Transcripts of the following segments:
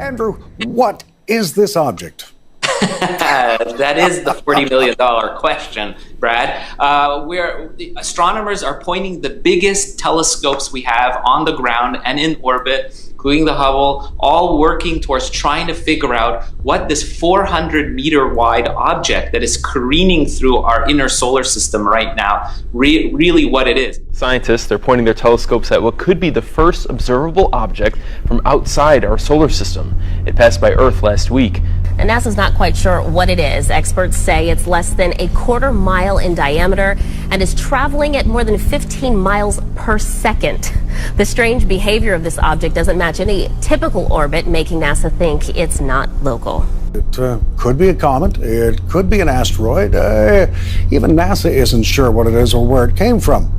Andrew, what is this object? That is the $40 million question, Brad. Astronomers are pointing the biggest telescopes we have on the ground and in orbit, including the Hubble, all working towards trying to figure out what this 400-meter wide object that is careening through our inner solar system right now, really what it is. Scientists, they're pointing their telescopes at what could be the first observable object from outside our solar system. It passed by Earth last week. And NASA's not quite sure what it is. Experts say it's less than a quarter mile in diameter and is traveling at more than 15 miles per second. The strange behavior of this object doesn't match any typical orbit, making NASA think it's not local. It could be a comet, it could be an asteroid. Even NASA isn't sure what it is or where it came from.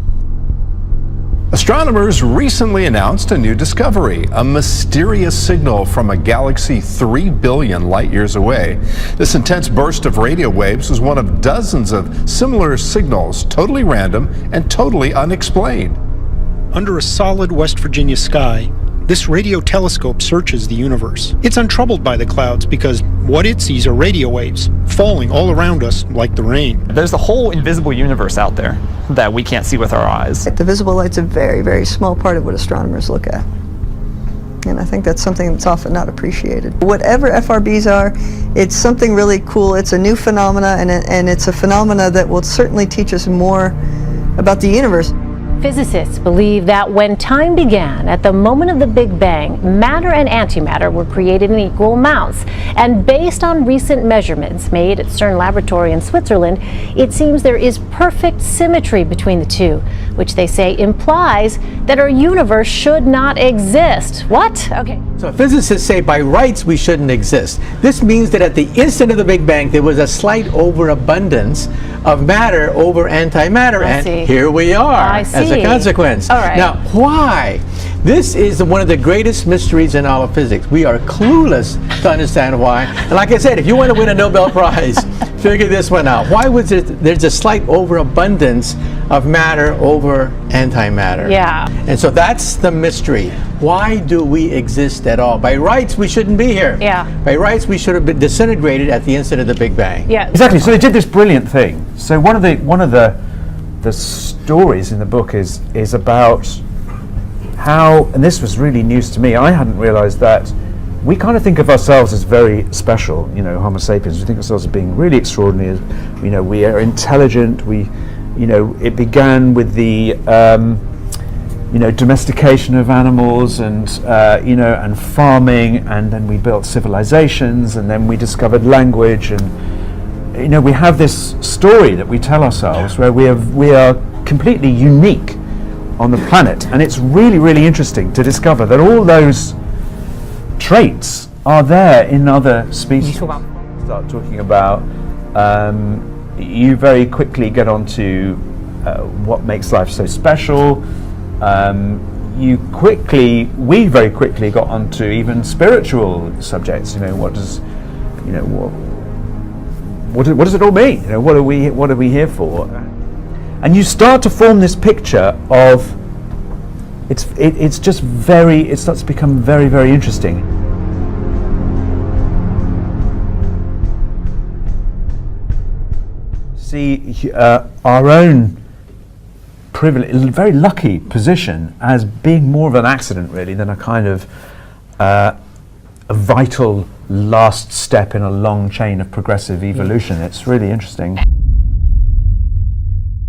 Astronomers recently announced a new discovery, a mysterious signal from a galaxy 3 billion light years away. This intense burst of radio waves is one of dozens of similar signals, totally random and totally unexplained. Under a solid West Virginia sky, this radio telescope searches the universe. It's untroubled by the clouds because what it sees are radio waves falling all around us like the rain. There's a whole invisible universe out there that we can't see with our eyes. The visible light's a very, very small part of what astronomers look at. And I think that's something that's often not appreciated. Whatever FRBs are, it's something really cool. It's a new phenomena, and it's a phenomena that will certainly teach us more about the universe. Physicists believe that when time began, at the moment of the Big Bang, matter and antimatter were created in equal amounts. And based on recent measurements made at CERN Laboratory in Switzerland, it seems there is perfect symmetry between the two, which they say implies that our universe should not exist. What? Okay. So physicists say by rights we shouldn't exist. This means that at the instant of the Big Bang there was a slight overabundance of matter over antimatter, and here we are as a consequence. All right. Now, why? This is one of the greatest mysteries in all of physics. We are clueless to understand why. And like I said, if you want to win a Nobel Prize, figure this one out. Why was there's a slight overabundance of matter over antimatter? Yeah. And so that's the mystery. Why do we exist at all? By rights, we shouldn't be here. Yeah. By rights, we should have been disintegrated at the instant of the Big Bang. Yeah. Exactly. So they did this brilliant thing. So one of the stories in the book is about how, and this was really news to me, I hadn't realized that we kind of think of ourselves as very special, you know, Homo sapiens. We think of ourselves as being really extraordinary. You know, we are intelligent. It began with the domestication of animals and and farming, and then we built civilizations, and then we discovered language, and we have this story that we tell ourselves where we are completely unique on the planet, and it's really, really interesting to discover that all those traits are there in other species. Start talking about you very quickly get onto what makes life so special. We very quickly got onto even spiritual subjects. What does it all mean? What are we here for? And you start to form this picture of it starts to become very, very interesting. See our own very lucky position as being more of an accident, really, than a kind of a vital last step in a long chain of progressive evolution. It's really interesting.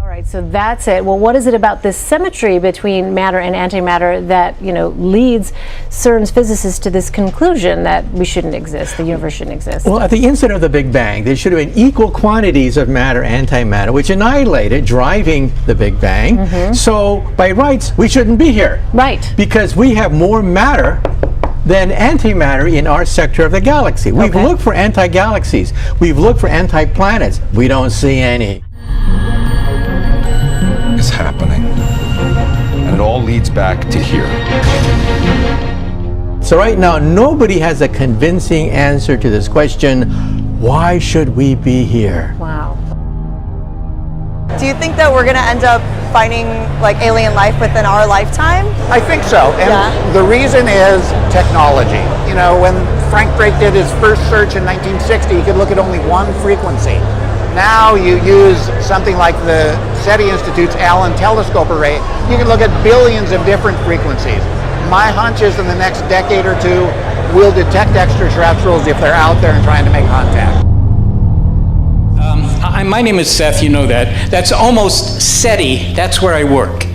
All right, so that's it. Well, what is it about this symmetry between matter and antimatter that, leads CERN's physicists to this conclusion that we shouldn't exist, the universe shouldn't exist? Well, at the instant of the Big Bang, there should have been equal quantities of matter and antimatter, which annihilated, driving the Big Bang. Mm-hmm. So, by rights, we shouldn't be here. Right. Because we have more matter than antimatter in our sector of the galaxy. We've looked for anti-galaxies. We've looked for anti-planets. We don't see any. Is happening. And it all leads back to here. So right now, nobody has a convincing answer to this question, why should we be here? Wow. Do you think that we're going to end up finding like alien life within our lifetime? I think so, and the reason is technology. You know, when Frank Drake did his first search in 1960, he could look at only one frequency. Now you use something like the SETI Institute's Allen Telescope Array, you can look at billions of different frequencies. My hunch is in the next decade or two, we'll detect extraterrestrials if they're out there and trying to make contact. My name is Seth, you know that. That's almost SETI, that's where I work.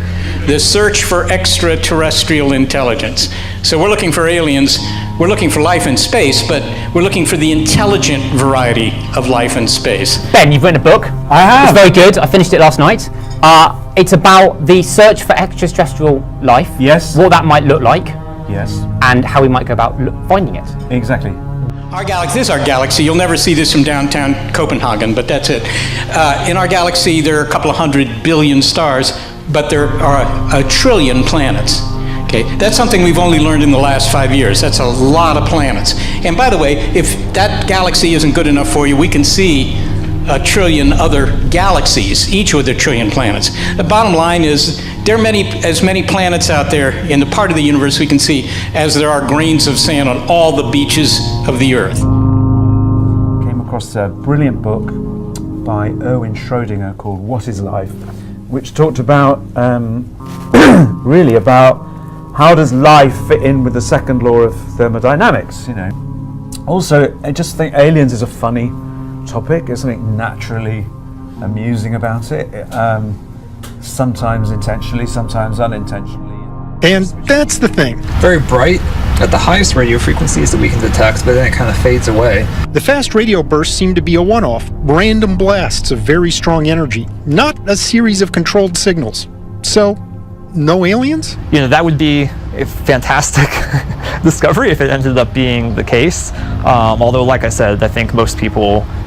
The search for extraterrestrial intelligence. So we're looking for aliens, we're looking for life in space, but we're looking for the intelligent variety of life in space. Ben, you've written a book. I have. It's very good. I finished it last night. It's about the search for extraterrestrial life. Yes. What that might look like. Yes. And how we might go about finding it. Exactly. Our galaxy, this is our galaxy. You'll never see this from downtown Copenhagen, but that's it. In our galaxy, there are a couple of 100 billion stars, but there are a trillion planets. Okay, that's something we've only learned in the last 5 years. That's a lot of planets. And by the way, if that galaxy isn't good enough for you, we can see a trillion other galaxies, each with a trillion planets. The bottom line is there are as many planets out there in the part of the universe we can see as there are grains of sand on all the beaches of the Earth. Came across a brilliant book by Erwin Schrödinger called What is Life, which talked about, really about how does life fit in with the second law of thermodynamics, you know. Also, I just think aliens is a funny topic. There's something naturally amusing about it. Sometimes intentionally, sometimes unintentionally. And that's the thing. Very bright at the highest radio frequencies that we can detect, but then it kind of fades away. The fast radio bursts seem to be a one-off, random blasts of very strong energy, not a series of controlled signals. So, no aliens? You know, that would be a fantastic discovery if it ended up being the case. Although, like I said, I think most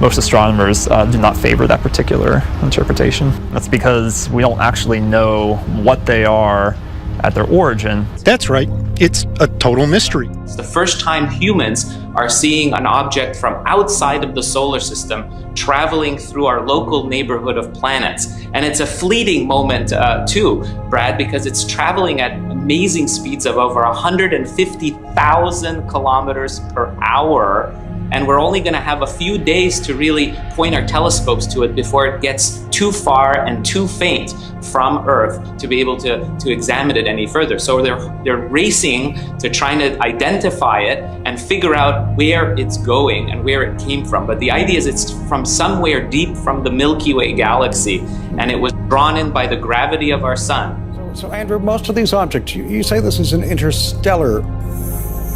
astronomers do not favor that particular interpretation. That's because we don't actually know what they are at their origin. That's right. It's a total mystery. It's the first time humans are seeing an object from outside of the solar system traveling through our local neighborhood of planets. And it's a fleeting moment too, Brad, because it's traveling at amazing speeds of over 150,000 kilometers per hour. And we're only going to have a few days to really point our telescopes to it before it gets too far and too faint from Earth to be able to examine it any further. So they're racing to trying to identify it and figure out where it's going and where it came from. But the idea is it's from somewhere deep from the Milky Way galaxy, and it was drawn in by the gravity of our sun. So Andrew, most of these objects, you say this is an interstellar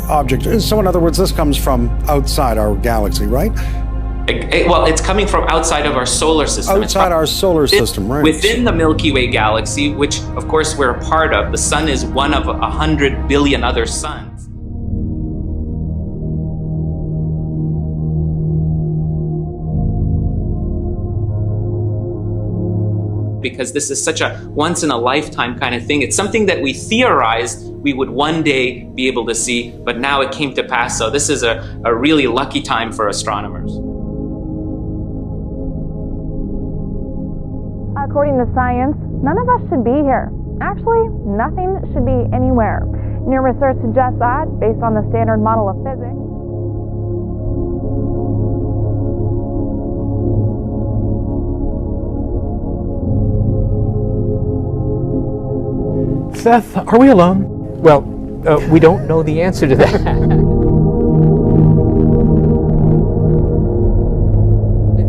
object. So in other words, this comes from outside our galaxy, right? Well, it's coming from outside of our solar system. Outside our solar system, right. Within the Milky Way galaxy, which of course we're a part of, the sun is one of 100 billion other suns. Because this is such a once-in-a-lifetime kind of thing. It's something that we theorized we would one day be able to see, but now it came to pass. So this is a really lucky time for astronomers. According to science, none of us should be here. Actually, nothing should be anywhere. New research suggests that, based on the standard model of physics. Seth, are we alone? Well, we don't know the answer to that.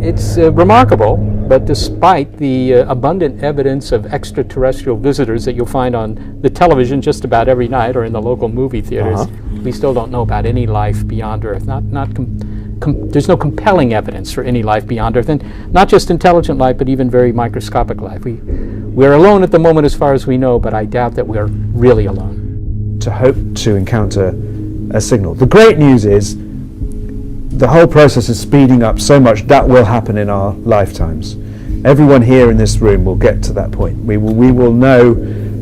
It's remarkable, but despite the abundant evidence of extraterrestrial visitors that you'll find on the television just about every night or in the local movie theaters, we still don't know about any life beyond Earth. There's no compelling evidence for any life beyond Earth, and not just intelligent life, but even very microscopic life. We're alone at the moment as far as we know, but I doubt that we're really alone. To hope to encounter a signal. The great news is the whole process is speeding up so much that will happen in our lifetimes. Everyone here in this room will get to that point. We will know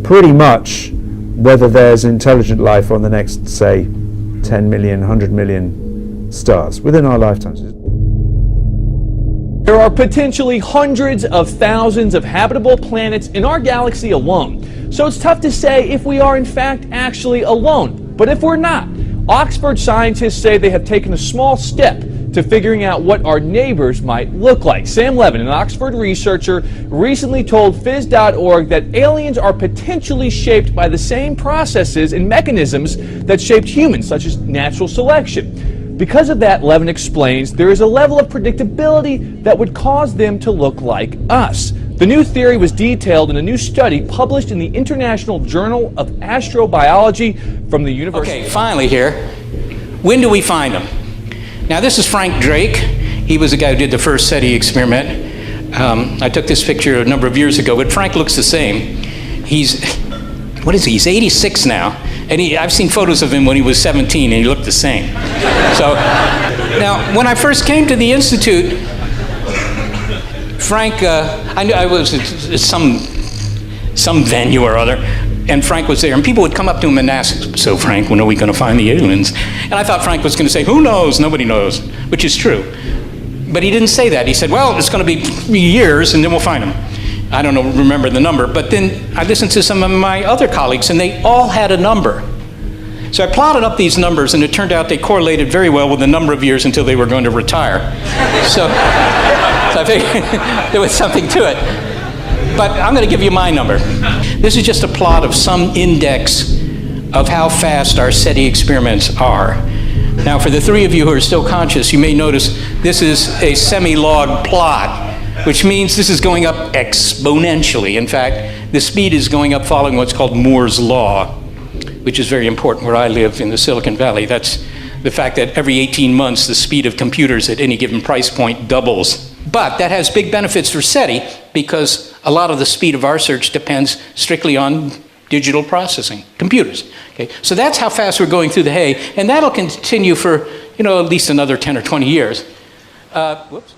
pretty much whether there's intelligent life on the next, say, 10 million, 100 million stars within our lifetimes. There there are potentially hundreds of thousands of habitable planets in our galaxy alone. So it's tough to say if we are in fact actually alone. But if we're not, Oxford scientists say they have taken a small step to figuring out what our neighbors might look like. Sam Levin, an Oxford researcher, recently told Phys.org that aliens are potentially shaped by the same processes and mechanisms that shaped humans, such as natural selection. Because of that, Levin explains, there is a level of predictability that would cause them to look like us. The new theory was detailed in a new study published in the International Journal of Astrobiology from the University. Okay, finally here, when do we find them? Now this is Frank Drake. He was the guy who did the first SETI experiment. I took this picture a number of years ago, but Frank looks the same. What is he? He's 86 now. And I've seen photos of him when he was 17 and he looked the same. So, now when I first came to the Institute, Frank, I was at some venue or other, and Frank was there, and people would come up to him and ask, "So Frank, when are we going to find the aliens?" And I thought Frank was going to say, "Who knows? Nobody knows," which is true. But he didn't say that. He said, "Well, it's going to be years, and then we'll find them." I don't remember the number, but then I listened to some of my other colleagues, and they all had a number. So I plotted up these numbers, and it turned out they correlated very well with the number of years until they were going to retire. So I figured there was something to it. But I'm going to give you my number. This is just a plot of some index of how fast our SETI experiments are. Now, for the three of you who are still conscious, you may notice this is a semi-log plot, which means this is going up exponentially. In fact, the speed is going up following what's called Moore's Law, which is very important where I live in the Silicon Valley. That's the fact that every 18 months, the speed of computers at any given price point doubles. But that has big benefits for SETI because a lot of the speed of our search depends strictly on digital processing, computers. Okay? So that's how fast we're going through the hay, and that'll continue for, at least another 10 or 20 years. Whoops.